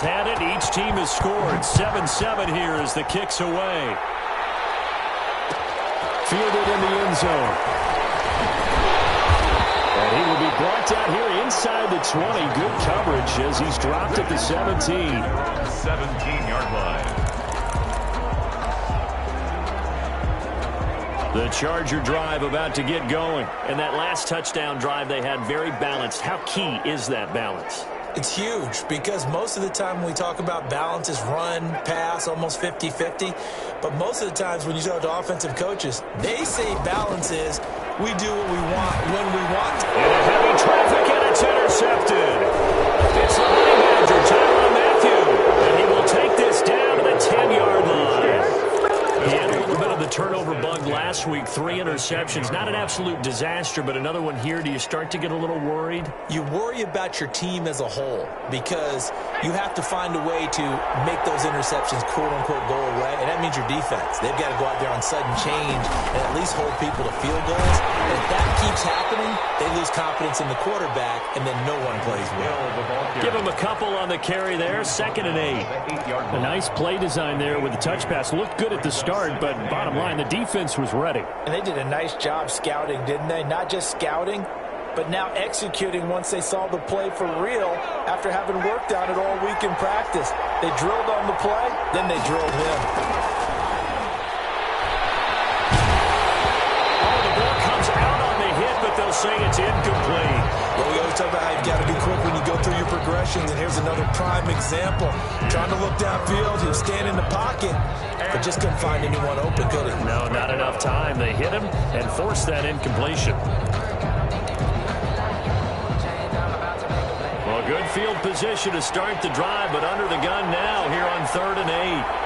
Had it. Each team has scored. 7-7 here as the kick's away. Fielded in the end zone. And he will be brought down here inside the 20. Good coverage as he's dropped at the 17. 17-yard line. The Charger drive about to get going. And that last touchdown drive they had very balanced. How key is that balance? It's huge because most of the time when we talk about balance is run, pass, almost 50-50. But most of the times when you talk to offensive coaches, they say balance is we do what we want when we want. Into heavy traffic, and it's intercepted. It's the Honey Badger, Tyrann Mathieu. And he will take this down to the 10-yard line. He had a little bit of the turnover bug last week. 3 interceptions. Not an absolute disaster, but another one here. Do you start to get a little worried? You worry about your team as a whole because you have to find a way to make those interceptions, quote-unquote, go away, and that means your defense. They've got to go out there on sudden change and at least hold people to field goals. And if that keeps happening, they lose confidence in the quarterback, and then no one plays well. Give him a couple on the carry there. 2nd and 8. A nice play design there with the touch pass. Looked good at the start, but bottom line, the defense was ready. And they did a nice job scouting, didn't they? Not just scouting, but now executing once they saw the play for real after having worked on it all week in practice. They drilled on the play, then they drilled him. Oh, the ball comes out on the hit, but they'll say it's incomplete. Well, we always talk about how you've got to be quick when you go through your progressions, and here's another prime example. Trying to look downfield, he was standing in the pocket, but just couldn't find anyone open, could he? No, not enough time. They hit him and forced that incompletion. Well, good field position to start the drive, but under the gun now here on 3rd and 8.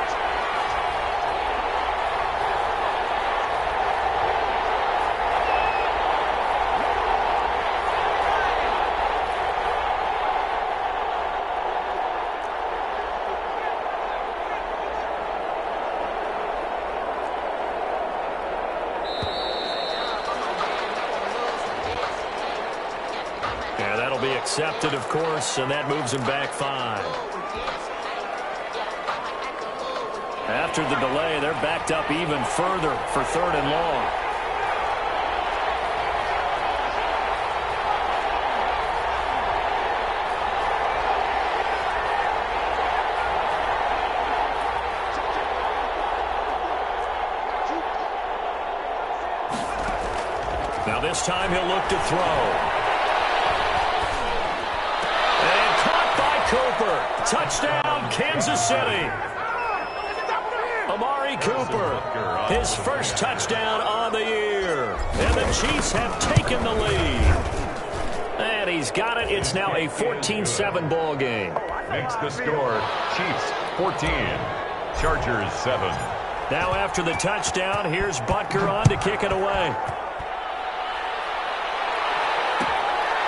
Accepted, of course, and that moves him back 5. After the delay, they're backed up even further for 3rd and long. Now this time he'll look to throw. Cooper, touchdown, Kansas City. Amari Cooper, his first touchdown on the year. And the Chiefs have taken the lead. And he's got it. It's now a 14-7 ball game. Makes the score, Chiefs 14, Chargers 7. Now after the touchdown, here's Butker on to kick it away.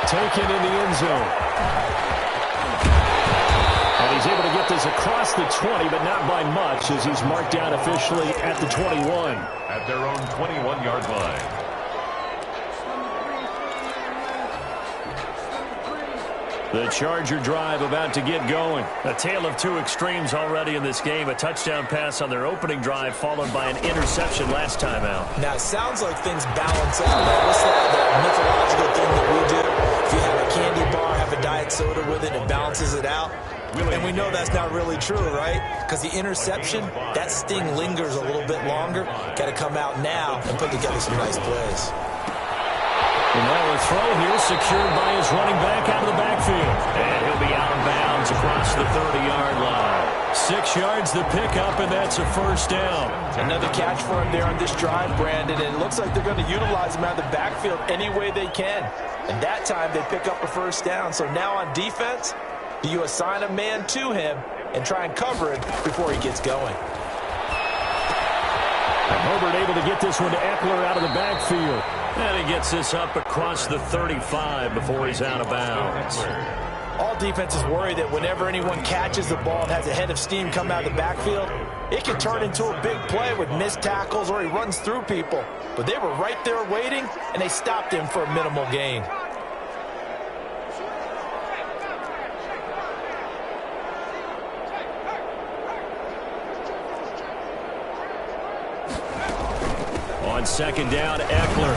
Taken in the end zone. And he's able to get this across the 20, but not by much, as he's marked down officially at the 21. At their own 21-yard line. The Charger drive about to get going. A tale of two extremes already in this game. A touchdown pass on their opening drive, followed by an interception last time out. Now, it sounds like things balance out. What's that mythological thing that we do? If you have a candy bar, have a diet soda with it, it balances it out. And we know that's not really true, right? Because the interception, that sting lingers a little bit longer. Got to come out now and put together some nice plays. And now a throw here secured by his running back out of the backfield. And he'll be out of bounds across the 30-yard line. 6 yards the pickup, and that's a first down. Another catch for him there on this drive, Brandon. And it looks like they're going to utilize him out of the backfield any way they can. And that time they pick up a first down. So now on defense, do you assign a man to him and try and cover it before he gets going? And Herbert able to get this one to Eckler out of the backfield. And he gets this up across the 35 before he's out of bounds. All defenses worry that whenever anyone catches the ball and has a head of steam come out of the backfield, it can turn into a big play with missed tackles or he runs through people. But they were right there waiting, and they stopped him for a minimal gain. on second down, Eckler.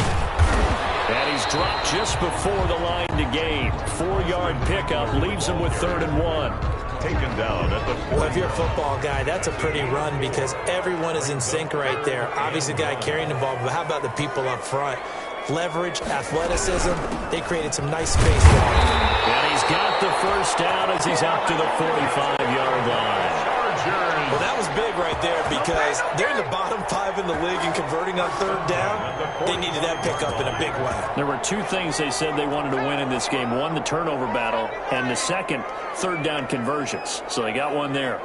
And he's dropped just before the line to gain. 4-yard pickup leaves him with 3rd and 1. Taken down at the 40. Well, if you're a football guy, that's a pretty run because everyone is in sync right there. Obviously, the guy carrying the ball, but how about the people up front? Leverage, athleticism, they created some nice space for him. And he's got the first down as he's up to the 45-yard line. Well, that was big right there because they're in the bottom 5 in the league and converting on 3rd down. They needed that pickup in a big way. There were 2 things they said they wanted to win in this game. One, the turnover battle, and the second, 3rd down conversions. So they got one there.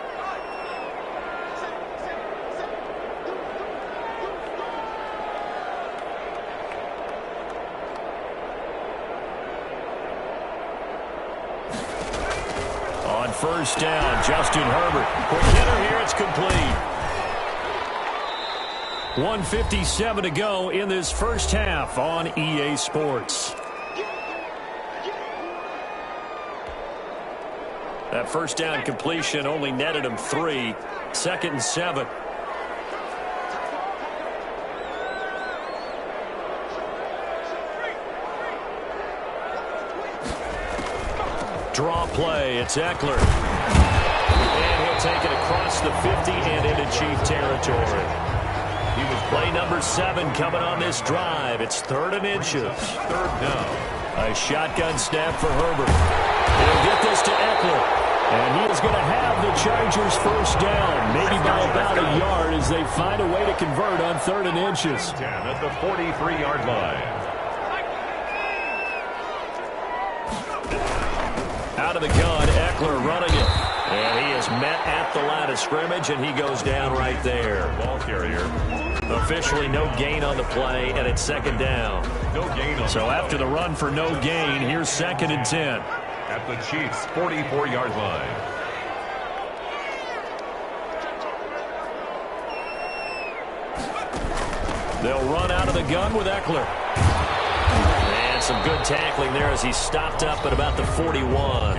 On first down, Justin Herbert. Quick hitter here, it's complete. 1:57 to go in this first half on EA Sports. That first down completion only netted him 3. 2nd and 7. Draw play, it's Eckler. And he'll take it across the 50 and into Chief territory. He was play number 7 coming on this drive. It's 3rd and inches. 3rd down. A shotgun snap for Herbert. He'll get this to Eckler. And he is going to have the Chargers first down, maybe by about a yard as they find a way to convert on 3rd and inches. 10 at the 43-yard line. Out of the gun, Eckler running it. And he is met at the line of scrimmage, and he goes down right there. Ball carrier. Officially no gain on the play, and it's 2nd down. No gain on So after the run for no gain, here's 2nd and 10. At the Chiefs' 44-yard line. They'll run out of the gun with Eckler. And some good tackling there as he stopped up at about the 41.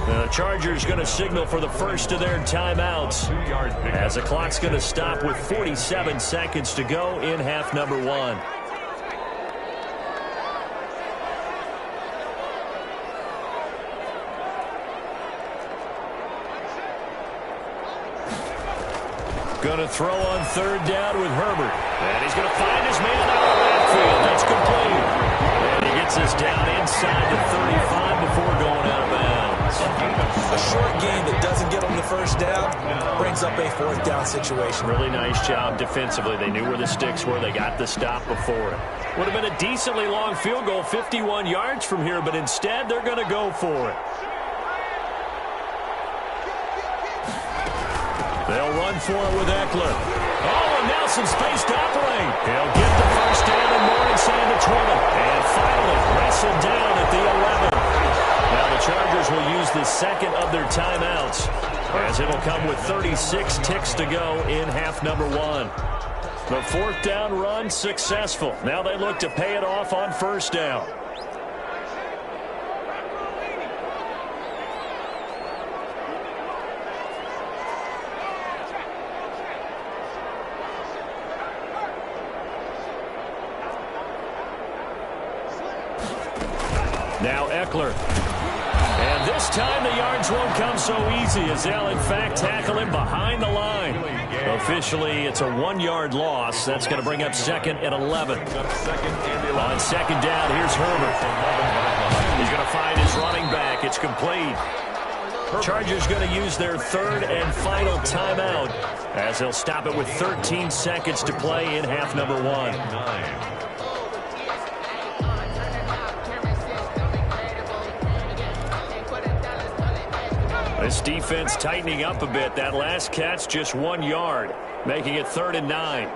The Chargers going to signal for the first of their timeouts as the clock's going to stop with 47 seconds to go in half number 1. Going to throw on 3rd down with Herbert. And he's going to find his man out of the backfield. That's complete. And he gets this down inside the 35 before going out of bounds. A short game that doesn't get them the first down brings up a 4th down situation. Really nice job defensively. They knew where the sticks were. They got the stop before it. Would have been a decently long field goal, 51 yards from here, but instead they're going to go for it. They'll run for it with Eckler. Oh, and now some space to operate. He'll get the first down and more inside the 20. And finally wrestled down at the 11. Now the Chargers will use the second of their timeouts as it'll come with 36 ticks to go in half number 1. The 4th down run successful. Now they look to pay it off on first down. Now Eckler. And this time the yards won't come so easy as they'll in fact tackle him behind the line. Officially, it's a 1-yard loss. That's going to bring up 2nd and 11. On 2nd down, here's Herbert. He's going to find his running back. It's complete. Chargers going to use their 3rd and final timeout as they'll stop it with 13 seconds to play in half number 1. This defense tightening up a bit. That last catch just 1 yard, making it 3rd and 9.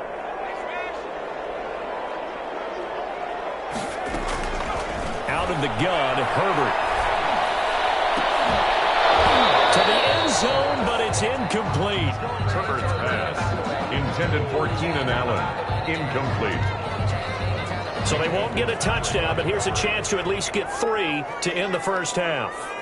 Out of the gun, Herbert. To the end zone, but it's incomplete. Herbert's pass, intended for Keenan Allen, incomplete. So they won't get a touchdown, but here's a chance to at least get 3 to end the first half.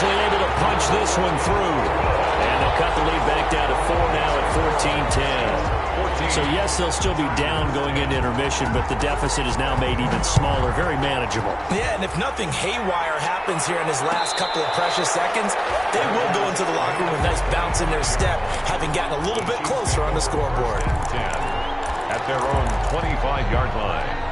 Able to punch this one through. And they'll cut the lead back down to 4 now at 14-10. So, yes, they'll still be down going into intermission, but the deficit is now made even smaller, very manageable. Yeah, and if nothing haywire happens here in his last couple of precious seconds, they will go into the locker room with a nice bounce in their step, having gotten a little bit closer on the scoreboard. 10 at their own 25-yard line.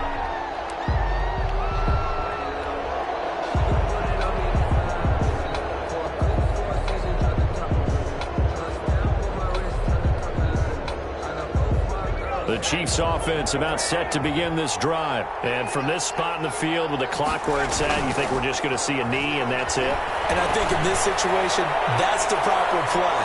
The Chiefs offense about set to begin this drive. And from this spot in the field with the clock where it's at, you think we're just going to see a knee and that's it? And I think in this situation, that's the proper play.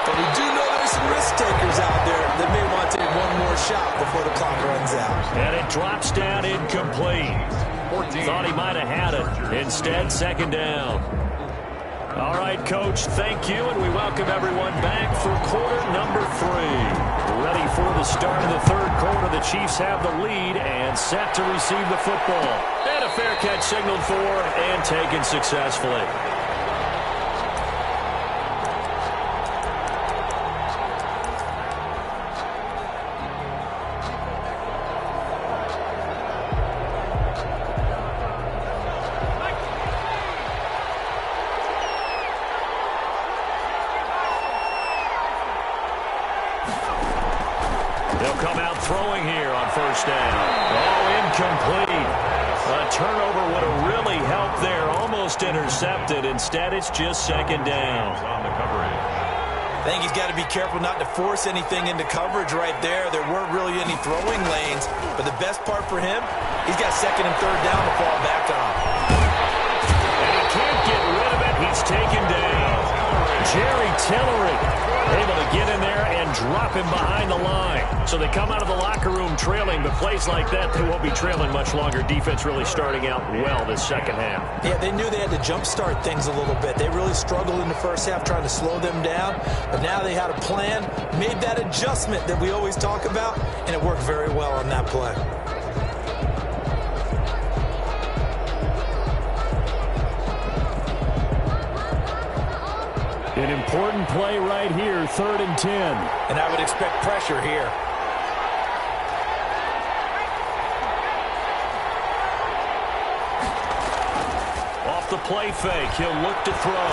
But we do know there's some risk takers out there that may want to take one more shot before the clock runs out. And it drops down incomplete. Thought he might have had it. Instead, second down. All right, Coach, thank you, and we welcome everyone back for quarter number 3. Ready for the start of the third quarter. The Chiefs have the lead and set to receive the football. And a fair catch signaled for and taken successfully. They'll come out throwing here on first down. Oh, incomplete. A turnover would have really helped there. Almost intercepted. Instead, it's just second down. On the coverage. I think he's got to be careful not to force anything into coverage right there. There weren't really any throwing lanes. But the best part for him, he's got second and third down to fall back on. And he can't get rid of it. He's taken down. Jerry Tillery able to get in there and drop him behind the line. So they come out of the locker room trailing, but plays like that, they won't be trailing much longer. Defense really starting out well this second half. Yeah, they knew they had to jumpstart things a little bit. They really struggled in the first half trying to slow them down, but now they had a plan, made that adjustment that we always talk about, and it worked very well on that play. An important play right here, 3rd and 10. And I would expect pressure here. Off the play fake, he'll look to throw.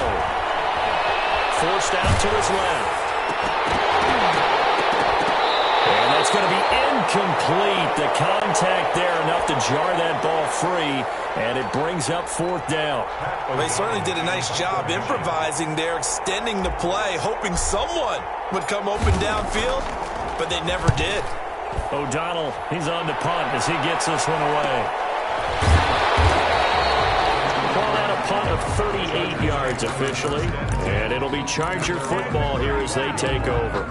Forced out to his left. And that's going to be incomplete. The contact there enough to jar that ball free, and it brings up 4th down. Well, they certainly did a nice job improvising there, extending the play, hoping someone would come open downfield, but they never did. O'Donnell, he's on the punt as he gets this one away. Call that a punt of 38 yards officially, and it'll be Charger football here as they take over.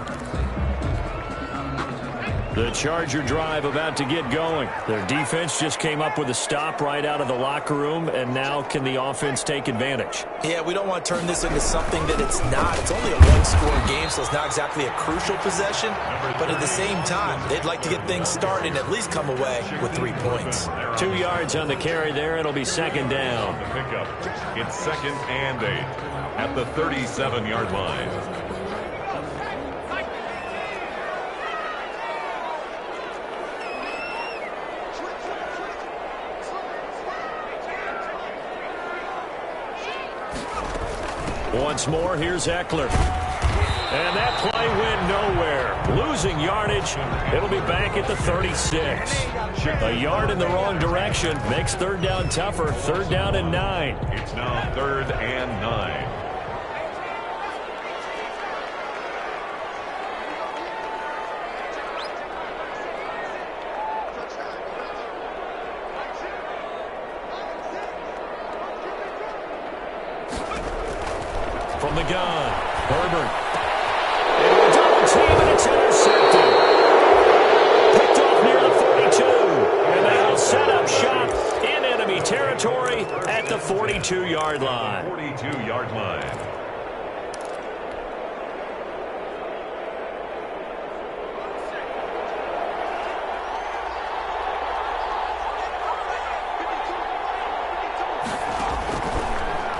The Charger drive about to get going. Their defense just came up with a stop right out of the locker room, and now can the offense take advantage? Yeah, we don't want to turn this into something that it's not. It's only a one-score game, so it's not exactly a crucial possession. But at the same time, they'd like to get things started and at least come away with 3 points. 2 yards on the carry there. It'll be second down. The pickup. It's 2nd and 8 at the 37-yard line. Once more, here's Eckler. And that play went nowhere. Losing yardage. It'll be back at the 36. A yard in the wrong direction makes 3rd down tougher. 3rd down and 9. It's now 3rd and 9. From the gun, Herbert. And a double team, and it's intercepted. Picked off near the 42. And they will set up shop in enemy territory at the 42-yard line. 42-yard line.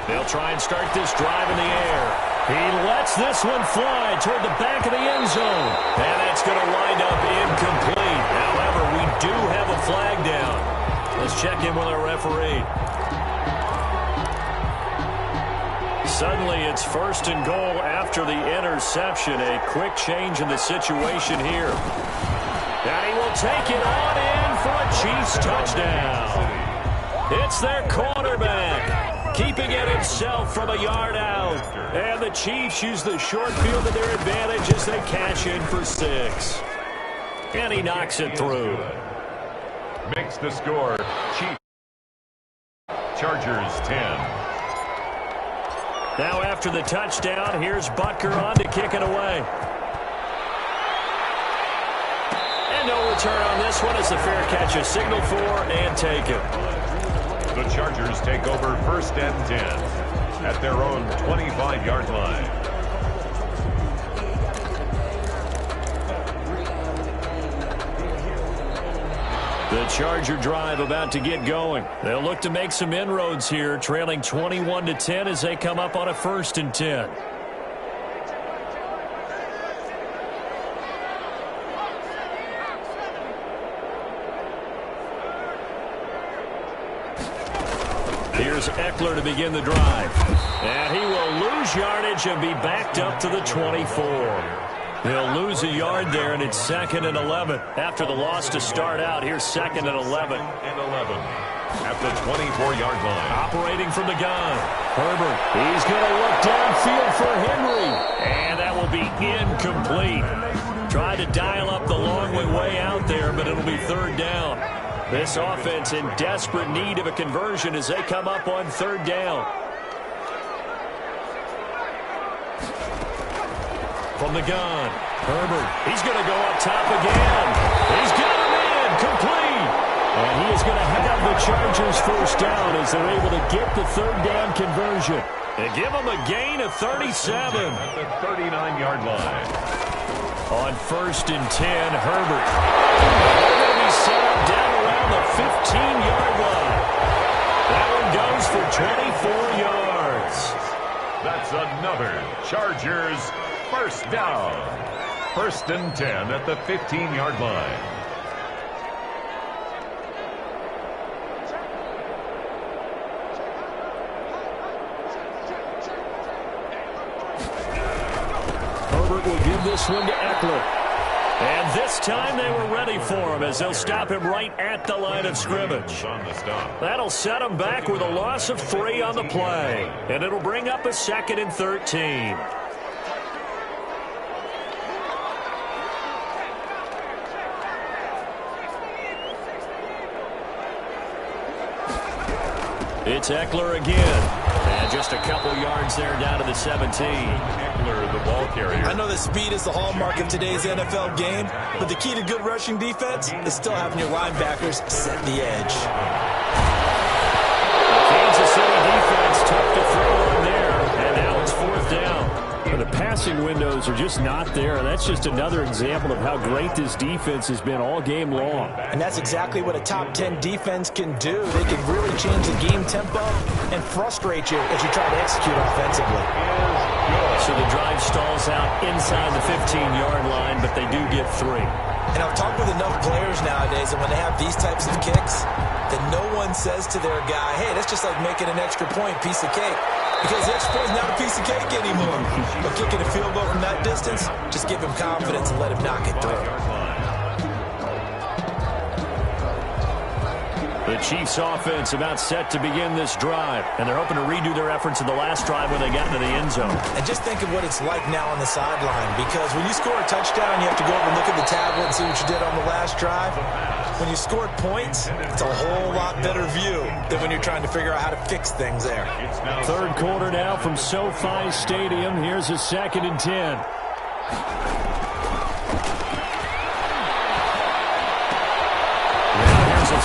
They'll try and start this drive in the air. He lets this one fly toward the back of the end zone. And that's going to wind up incomplete. However, we do have a flag down. Let's check in with our referee. Suddenly, it's 1st and goal after the interception. A quick change in the situation here. And he will take it on in for a Chiefs touchdown. It's their quarterback, keeping it himself from a yard out. And the Chiefs use the short field to their advantage as they cash in for 6. And he knocks it through. Makes the score. Chiefs. Chargers 10. Now after the touchdown, here's Butker on to kick it away. And no return on this one as the fair catch is signaled for and taken. The Chargers take over 1st and 10 at their own 25-yard line. The Charger drive about to get going. They'll look to make some inroads here, trailing 21-10 as they come up on a 1st and 10. Here's Eckler to begin the drive. And he will lose yardage and be backed up to the 24. He'll lose a yard there, and it's 2nd and 11. After the loss to start out, here's 2nd and 11. At the 24-yard line. Operating from the gun. Herbert, he's going to look downfield for Henry. And that will be incomplete. Tried to dial up the long way out there, but it'll be 3rd down. This offense in desperate need of a conversion as they come up on 3rd down. From the gun, Herbert, he's going to go up top again. He's got him in, complete. And he is going to have the Chargers 1st down as they're able to get the 3rd down conversion. And give them a gain of 37. At the 39-yard line. On 1st and 10, Herbert. They're going to be set up down around the 15-yard line. That one goes for 24 yards. That's another Chargers 1st down. 1st and 10 at the 15-yard line. Herbert will give this one to Eckler. And this time they were ready for him as they'll stop him right at the line of scrimmage. That'll set him back with a loss of 3 on the play. And it'll bring up a 2nd and 13. It's Eckler again. And just a couple yards there down to the 17. Eckler, the ball carrier. I know that speed is the hallmark of today's NFL game, but the key to good rushing defense is still having your linebackers set the edge. The Kansas City defense tough to throw on there, and now it's 4th down. The passing windows are just not there. That's just another example of how great this defense has been all game long. And that's exactly what a top 10 defense can do. They can really change the game tempo and frustrate you as you try to execute offensively. So the drive stalls out inside the 15-yard line, but they do get 3. And I've talked with enough players nowadays, and when they have these types of kicks, that no one says to their guy, hey, that's just like making an extra point, piece of cake. Because the extra point is not a piece of cake anymore. But kicking a field goal from that distance, just give him confidence and let him knock it through. The Chiefs offense about set to begin this drive, and they're hoping to redo their efforts in the last drive when they got into the end zone. And just think of what it's like now on the sideline, because when you score a touchdown, you have to go over and look at the tablet and see what you did on the last drive. When you scored points, it's a whole lot better view than when you're trying to figure out how to fix things there. 3rd quarter now from SoFi Stadium. Here's a 2nd and 10.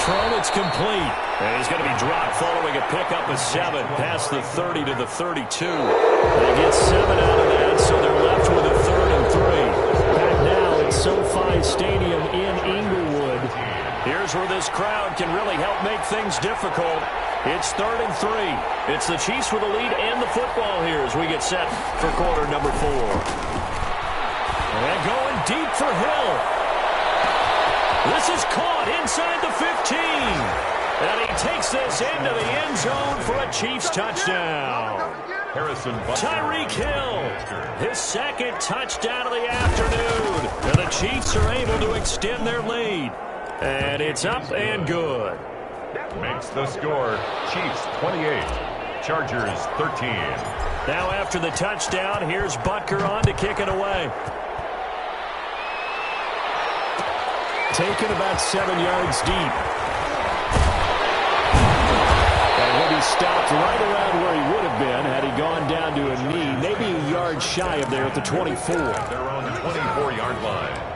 Thrown, it's complete. And he's going to be dropped following a pickup of 7 past the 30 to the 32. They get 7 out of that, so they're left with a 3rd and 3. Back now at SoFi Stadium in Inglewood. Here's where this crowd can really help make things difficult. It's 3rd and 3. It's the Chiefs with the lead and the football here as we get set for quarter number 4. And going deep for Hill. This is caught inside the 15. And he takes this into the end zone for a Chiefs touchdown. Tyreek Hill, his 2nd touchdown of the afternoon. And the Chiefs are able to extend their lead. And it's up and good. Makes the score Chiefs 28, Chargers 13. Now after the touchdown, here's Butker on to kick it away. Taken about 7 yards deep. And he'll be stopped right around where he would have been had he gone down to a knee, maybe a yard shy of there at the 24. They're on the 24-yard line.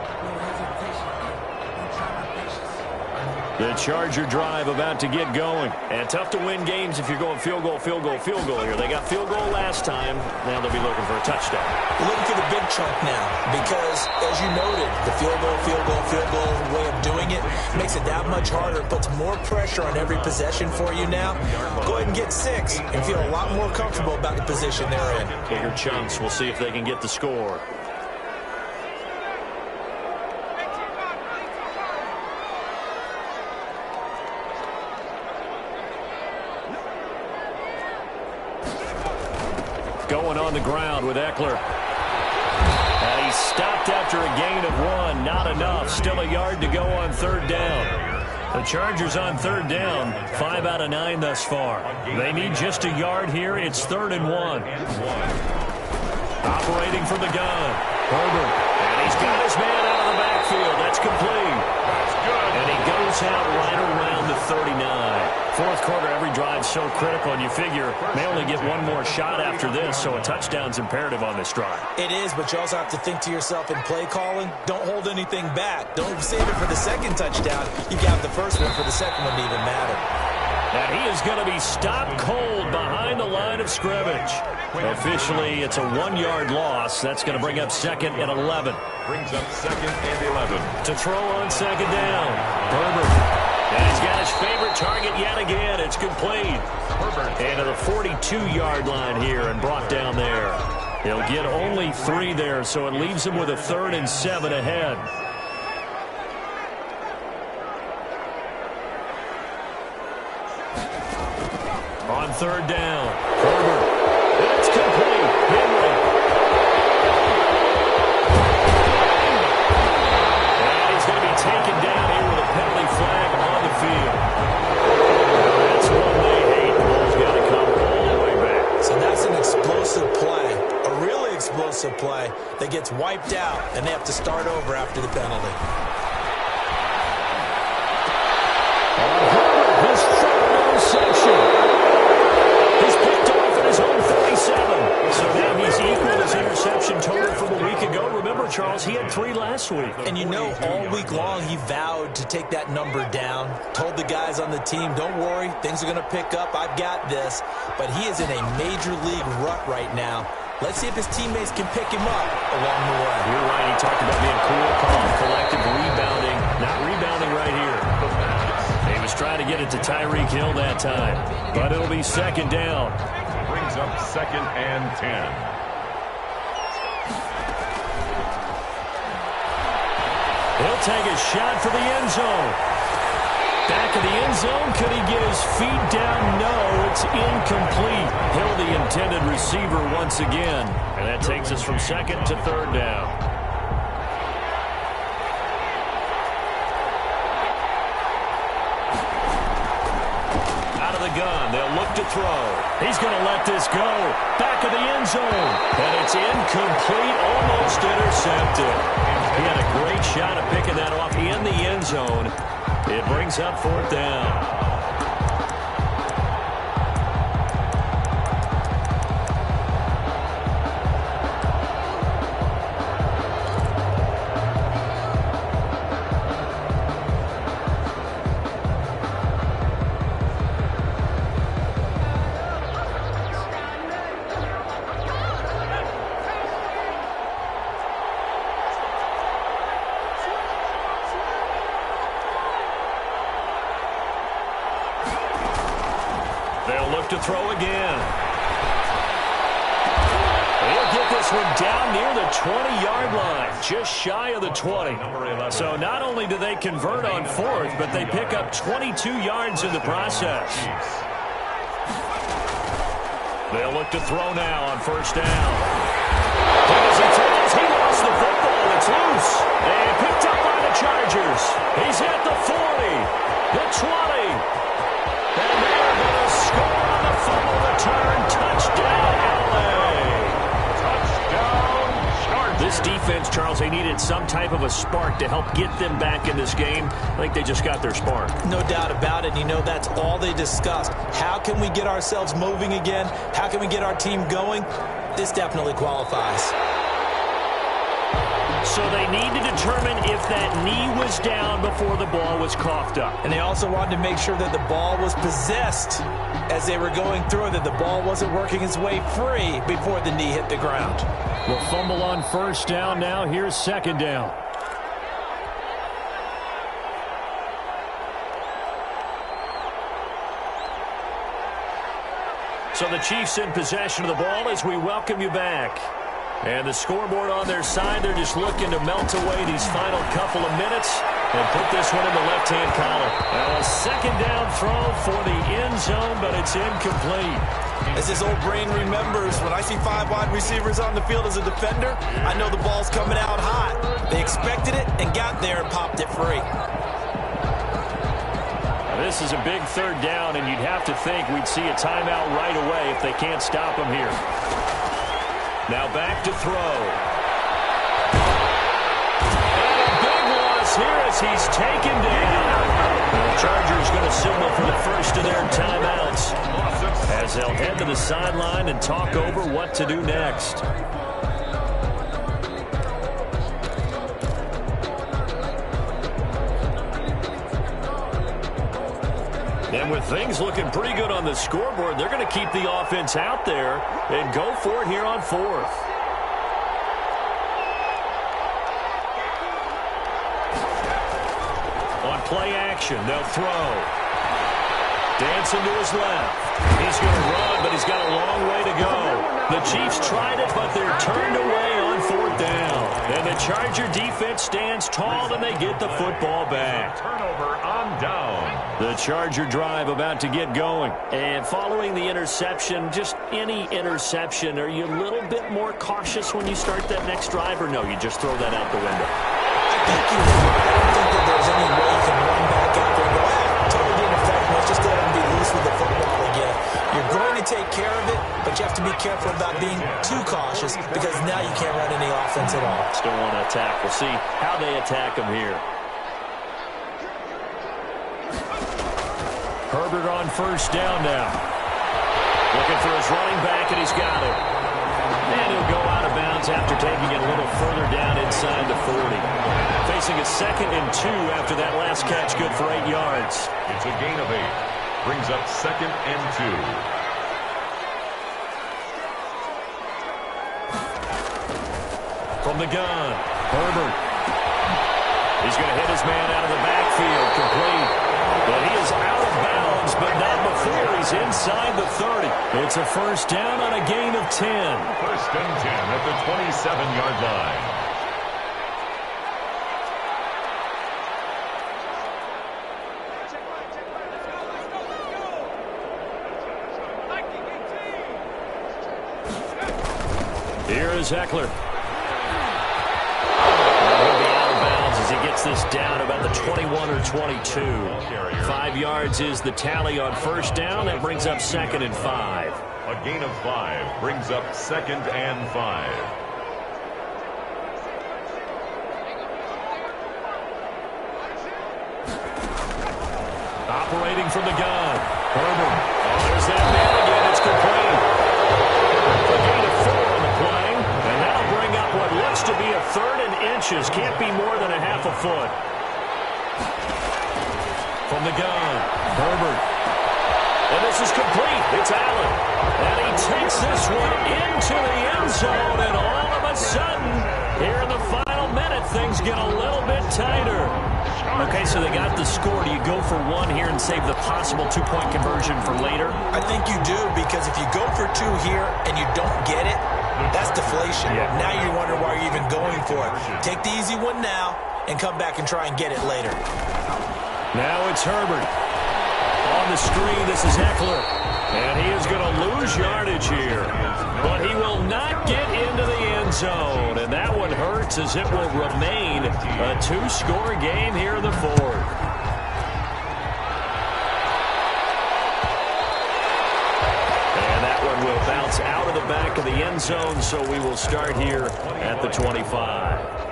The Charger drive about to get going. And tough to win games if you're going field goal, field goal, field goal here. They got field goal last time. Now they'll be looking for a touchdown. We're looking for the big chunk now because, as you noted, the field goal way of doing it makes it that much harder. It puts more pressure on every possession for you now. Go ahead and get 6 and feel a lot more comfortable about the position they're in. Bigger chunks. We'll see if they can get the score. Going on the ground with Eckler. And he's stopped after a gain of 1. Not enough. Still a yard to go on 3rd down. The Chargers on 3rd down. 5 out of 9 thus far. They need just a yard here. It's 3rd and 1. Operating from the gun. Herbert. And he's got his man out of the backfield. That's complete. That's good. And he goes out right around the 39. 4th quarter, every drive's so critical, and you figure may only get one more shot after this, so a touchdown's imperative on this drive. It is, but you also have to think to yourself in play calling, don't hold anything back. Don't save it for the 2nd touchdown. You got the 1st one for the 2nd one to even matter. And he is going to be stopped cold behind the line of scrimmage. Officially, it's a 1-yard loss. That's going to bring up 2nd and 11. Brings up 2nd and 11. To throw on 2nd down. Herbert. And he's got his favorite target yet again. It's complete. Herbert. And to the 42-yard line here and brought down there. He'll get only 3 there, so it leaves him with a 3rd and 7 ahead. On 3rd down, Herbert. It's complete. Henry. And he's going to be taken down here with a penalty flag on the field. That's one they hate. The ball's got to come all the way back. So that's an explosive play, a really explosive play that gets wiped out, and they have to start over after the penalty. Herbert, his 3rd interception. He's picked off at his own 37. So now he's equal his interception total from a week ago. Remember, Charles, he had 3 last week. And you know, all week long he vowed to take that number down. Told the guys on the team, don't worry, things are going to pick up. I've got this. But he is in a major league rut right now. Let's see if his teammates can pick him up along the way. You're right. He talked about being cool, calm, collected, rebounding. Not rebounding right here. He was trying to get it to Tyreek Hill that time. But it'll be 2nd down. Brings up 2nd and 10. He'll take a shot for the end zone. Back of the end zone. Could he get his feet down? No, it's incomplete. Hill, the intended receiver once again. And that takes us from 2nd to 3rd down. Gun. They'll look to throw. He's going to let this go. Back of the end zone. And it's incomplete, almost intercepted. He had a great shot at picking that off in the end zone. It brings up 4th down. look to throw again. He'll get this one down near the 20-yard line, just shy of the 20. So not only do they convert on fourth, but they pick up 22 yards in the process. They'll look to throw now on first down. As he throws, he lost the football. It's loose. And picked up by the Chargers. He's at the 40, the 20. And they're going to score on the fumble return. Touchdown, LA. This defense, Charles, they needed some type of a spark to help get them back in this game. I think they just got their spark. No doubt about it. You know, that's all they discussed. How can we get ourselves moving again? How can we get our team going? This definitely qualifies. So they need to determine if that knee was down before the ball was coughed up. And they also wanted to make sure that the ball was possessed as they were going through, that the ball wasn't working its way free before the knee hit the ground. We'll fumble on first down now. Here's second down. So the Chiefs in possession of the ball as we welcome you back. And the scoreboard on their side, they're just looking to melt away these final couple of minutes and put this one in the left-hand column. Now a second down throw for the end zone, but it's incomplete. As this old brain remembers, when I see 5 wide receivers on the field as a defender, I know the ball's coming out hot. They expected it and got there and popped it free. Now this is a big third down, and you'd have to think we'd see a timeout right away if they can't stop them here. Now back to throw. And a big loss here as he's taken down. The Chargers going to signal for the first of their timeouts as they'll head to the sideline and talk over what to do next. And with things looking pretty good on the scoreboard, they're going to keep the offense out there and go for it here on fourth. On play action, they'll throw. Dancing to his left. He's going to run, but he's got a long way to go. The Chiefs tried it, but they're turned away on fourth down. And the Charger defense stands tall, and they get the football back. Turnover on down. The Charger drive about to get going. And following the interception, just any interception, are you a little bit more cautious when you start that next drive, or no, you just throw that out the window? I think you are. I don't think that there's any way you can run back out there and go, totally didn't affect me. Let's just go ahead and be loose with the football again. You're going to take care of it, but you have to be careful about being too cautious because now you can't run any offense at all. Still want to attack. We'll see how they attack them here. Herbert on first down now. Looking for his running back, and he's got it. And he'll go out of bounds after taking it a little further down inside the 40. Facing a 2nd and 2 after that last catch, good for 8 yards. It's a gain of 8. Brings up 2nd and 2. From the gun, Herbert. He's going to hit his man out of the backfield, complete. But he is out of bounds, but not before he's inside the 30. It's a first down on a gain of 10. First and 10 at the 27-yard line. Here is Eckler. He'll be out of bounds as he gets this down about the 21 or 22. 5 yards is the tally on first down. That brings up 2nd and 5. A gain of 5 brings up 2nd and 5. Operating from the gun. Herbert. Oh, there's that man again. It's complete. A gain of 4 on the play. And that'll bring up what looks to be a 3rd and inches. Can't be more than a half a foot. From the gun. Herbert. And this is complete. It's Allen. And he takes this one into the end zone. And all of a sudden, here in the final minute, things get a little bit tighter. Okay, so they got the score. Do you go for one here and save the possible two-point conversion for later? I think you do, because if you go for two here and you don't get it, that's deflation. Yeah. Now you wonder why you're even going for it. Take the easy one now and come back and try and get it later. Now it's Herbert. On the screen, this is Eckler. And he is going to lose yardage here. But he will not get into the end zone. And that one hurts, as it will remain a two-score game here in the fourth. And that one will bounce out of the back of the end zone, so we will start here at the 25.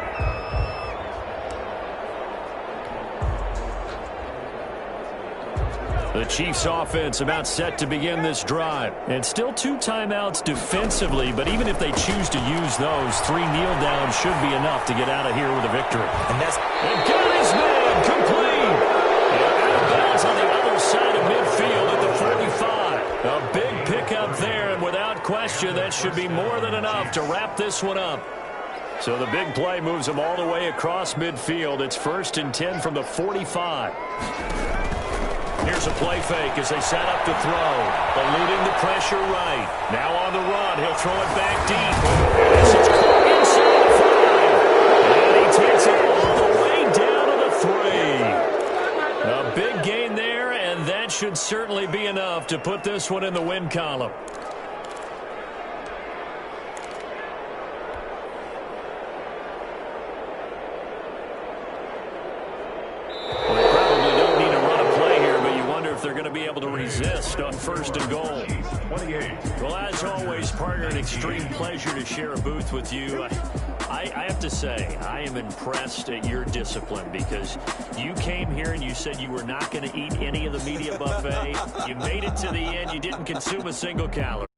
The Chiefs offense about set to begin this drive. And still 2 timeouts defensively, but even if they choose to use those, 3 kneel downs should be enough to get out of here with a victory. And that's... And got his man complete. And out of bounds on the other side of midfield at the 45. A big pickup there, and without question, that should be more than enough to wrap this one up. So the big play moves them all the way across midfield. It's 1st and 10 from the 45. Here's a play fake as they set up to throw. Eluding the pressure right. Now on the run. He'll throw it back deep. This is caught inside the 5. And he takes it all the way down to the 3. A big gain there, and that should certainly be enough to put this one in the win column. They're going to be able to resist on 1st and goal. 28. Well, as always, partner, an extreme pleasure to share a booth with you. I have to say, I am impressed at your discipline, because you came here and you said you were not going to eat any of the media buffet. You made it to the end. You didn't consume a single calorie.